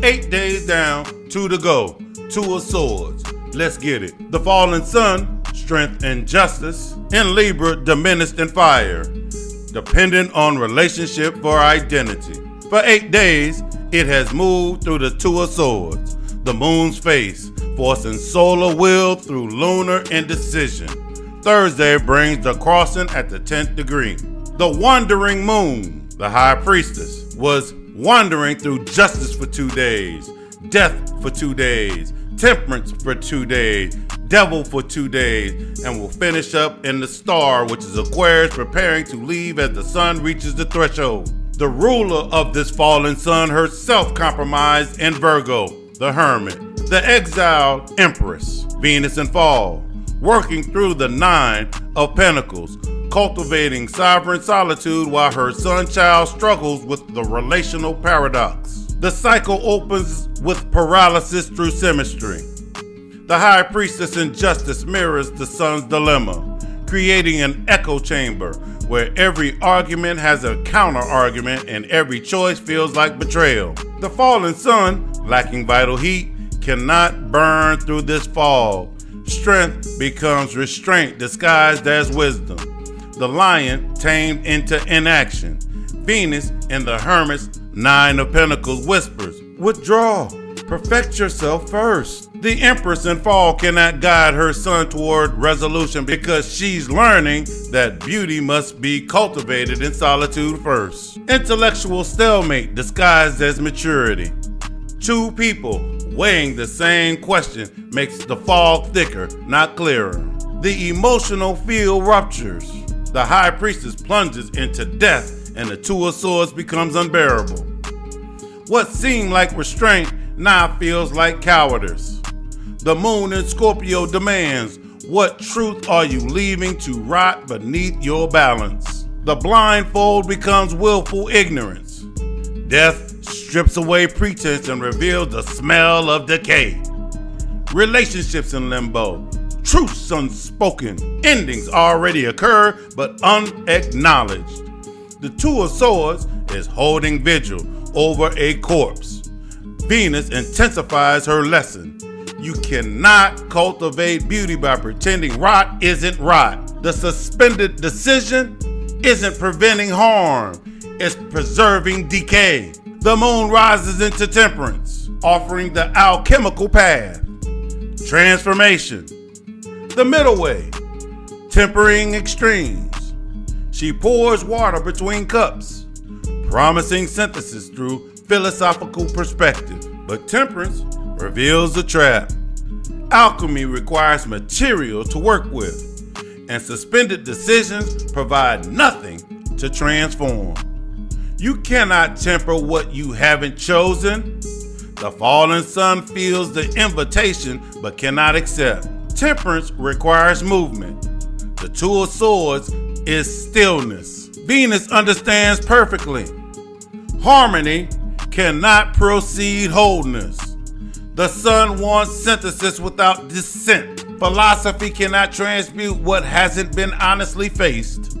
8 days down, 2 to go. 2 of Swords. Let's get it. The fallen sun, strength and justice. In Libra, diminished in fire. Dependent on relationship for identity. For 8 days, it has moved through the 2 of Swords, the moon's face, forcing solar will through lunar indecision. Thursday brings the crossing at the 10th degree. The wandering moon, the high priestess, was wandering through justice for 2 days, death for 2 days, temperance for 2 days, devil for 2 days, and will finish up in the star, which is Aquarius, preparing to leave as the sun reaches the threshold. The ruler of this fallen sun herself compromised in Virgo, the hermit, the exiled empress, Venus in fall, working through the 9 of Pentacles, cultivating sovereign solitude while her sun child struggles with the relational paradox. The cycle opens with paralysis through symmetry. The high priestess in justice mirrors the sun's dilemma, creating an echo chamber where every argument has a counter-argument and every choice feels like betrayal. The fallen sun, lacking vital heat, cannot burn through this fog. Strength becomes restraint disguised as wisdom. The lion tamed into inaction. Venus in the hermit's 9 of Pentacles whispers, withdraw, perfect yourself first. The empress in fall cannot guide her son toward resolution because she's learning that beauty must be cultivated in solitude first. Intellectual stalemate disguised as maturity. 2 people weighing the same question makes the fog thicker, not clearer. The emotional field ruptures. The high priestess plunges into death and the 2 of Swords becomes unbearable. What seemed like restraint now feels like cowardice. The moon in Scorpio demands, what truth are you leaving to rot beneath your balance? The blindfold becomes willful ignorance. Death strips away pretense and reveals the smell of decay. Relationships in limbo. Truths unspoken. Endings already occur but unacknowledged. The 2 of Swords is holding vigil over a corpse. Venus intensifies her lesson. You cannot cultivate beauty by pretending rot isn't rot. The suspended decision isn't preventing harm, it's preserving decay. The moon rises into Temperance, offering the alchemical path. Transformation. The middle way. Tempering extremes. She pours water between cups, promising synthesis through philosophical perspective. But Temperance reveals the trap. Alchemy requires material to work with, and suspended decisions provide nothing to transform. You cannot temper what you haven't chosen. The fallen sun feels the invitation but cannot accept. Temperance requires movement. The 2 of Swords is stillness. Venus understands perfectly. Harmony cannot proceed wholeness. The sun wants synthesis without dissent. Philosophy cannot transmute what hasn't been honestly faced.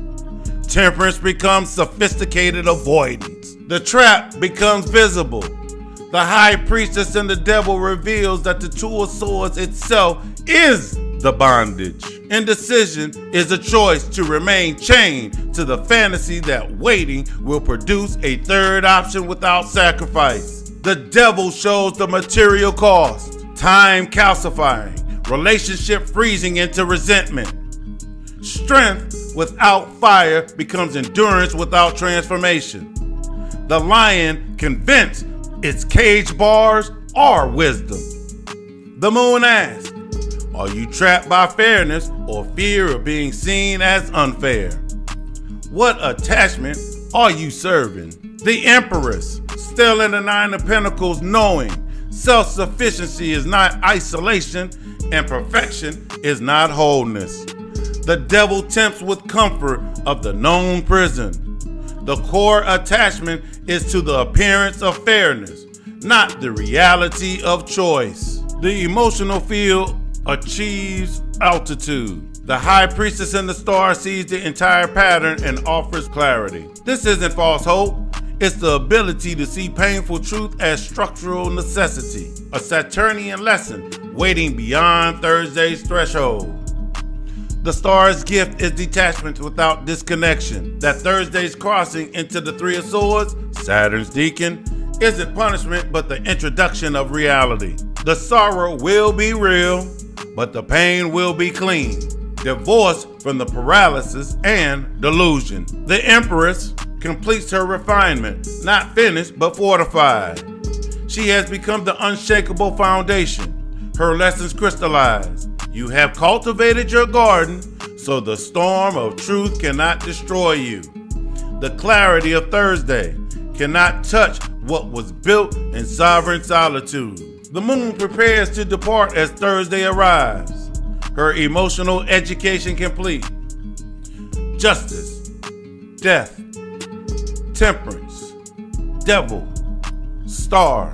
Temperance becomes sophisticated avoidance. The trap becomes visible. The high priestess and the devil reveals that the 2 of Swords itself is the bondage. Indecision is a choice to remain chained to the fantasy that waiting will produce a third option without sacrifice. The devil shows the material cost. Time calcifying, relationship freezing into resentment. Strength without fire becomes endurance without transformation. The lion convinced its cage bars are wisdom. The moon asks, are you trapped by fairness or fear of being seen as unfair? What attachment are you serving? The Empress, still in the 9 of Pentacles, knowing self-sufficiency is not isolation and perfection is not wholeness. The devil tempts with comfort of the known prison. The core attachment is to the appearance of fairness, not the reality of choice. The emotional field achieves altitude. The high priestess in the star sees the entire pattern and offers clarity. This isn't false hope. It's the ability to see painful truth as structural necessity, a Saturnian lesson waiting beyond Thursday's threshold. The star's gift is detachment without disconnection. That Thursday's crossing into the Three of Swords, Saturn's deacon, isn't punishment but the introduction of reality. The sorrow will be real, but the pain will be clean, divorced from the paralysis and delusion. The Empress completes her refinement, not finished but fortified. She has become the unshakable foundation. Her lessons crystallize. You have cultivated your garden, so the storm of truth cannot destroy you. The clarity of Thursday cannot touch what was built in sovereign solitude. The moon prepares to depart as Thursday arrives, her emotional education complete. Justice, death, temperance, devil, star.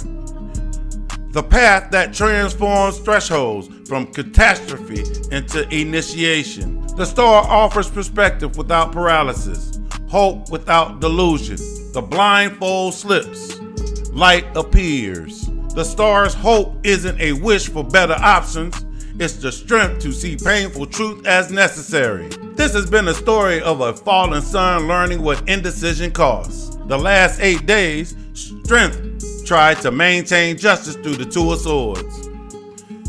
The path that transforms thresholds from catastrophe into initiation. The star offers perspective without paralysis, hope without delusion. The blindfold slips, light appears. The star's hope isn't a wish for better options, it's the strength to see painful truth as necessary. This has been a story of a fallen sun learning what indecision costs. The last 8 days, strength tried to maintain justice through the Two of Swords,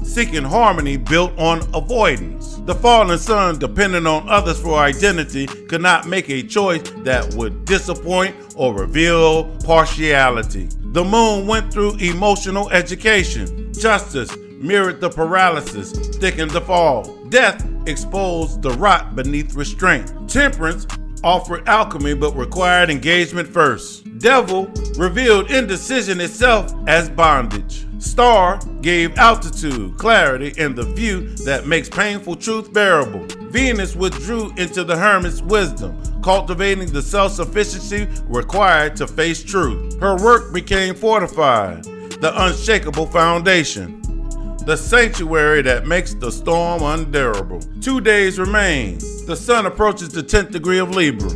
seeking harmony built on avoidance. The fallen sun, depending on others for identity, could not make a choice that would disappoint or reveal partiality. The moon went through emotional education. Justice mirrored the paralysis, thickened the fall. Death exposed the rot beneath restraint. Temperance offered alchemy but required engagement first. Devil revealed indecision itself as bondage. Star gave altitude, clarity, and the view that makes painful truth bearable. Venus withdrew into the hermit's wisdom, cultivating the self-sufficiency required to face truth. Her work became fortified, the unshakable foundation, the sanctuary that makes the storm unbearable. 2 days remain. The sun approaches the 10th degree of Libra.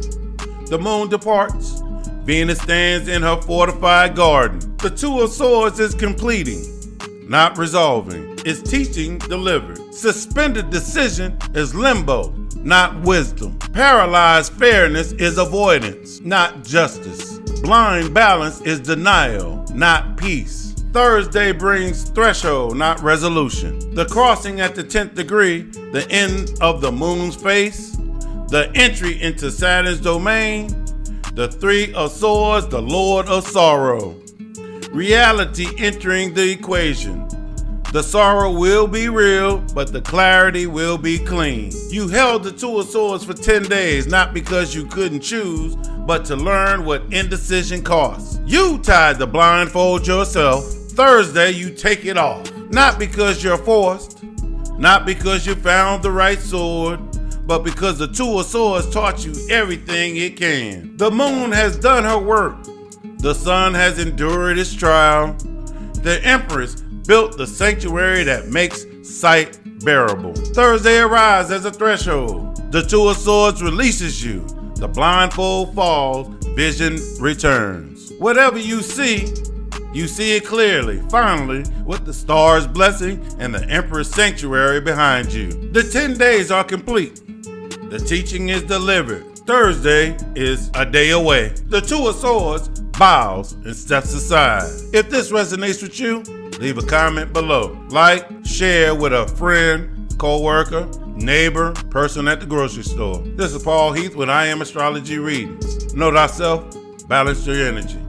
The moon departs. Venus stands in her fortified garden. The Two of Swords is completing, not resolving. It's teaching delivered. Suspended decision is limbo, not wisdom. Paralyzed fairness is avoidance, not justice. Blind balance is denial, not peace. Thursday brings threshold, not resolution. The crossing at the 10th degree, the end of the moon's face, the entry into Saturn's domain, the Three of Swords, the Lord of Sorrow. Reality entering the equation. The sorrow will be real, but the clarity will be clean. You held the Two of Swords for 10 days, not because you couldn't choose, but to learn what indecision costs. You tied the blindfold yourself. Thursday, you take it off. Not because you're forced, not because you found the right sword, but because the Two of Swords taught you everything it can. The moon has done her work. The sun has endured its trial. The Empress built the sanctuary that makes sight bearable. Thursday arrives as a threshold. The Two of Swords releases you. The blindfold falls, vision returns. Whatever you see it clearly, finally, with the star's blessing and the Emperor's sanctuary behind you. The 10 days are complete. The teaching is delivered. Thursday is a day away. The Two of Swords bows and steps aside. If this resonates with you, leave a comment below. Like, share with a friend, co-worker, neighbor, person at the grocery store. This is Paul Heath with I Am Astrology Readings. Know thyself, balance your energy.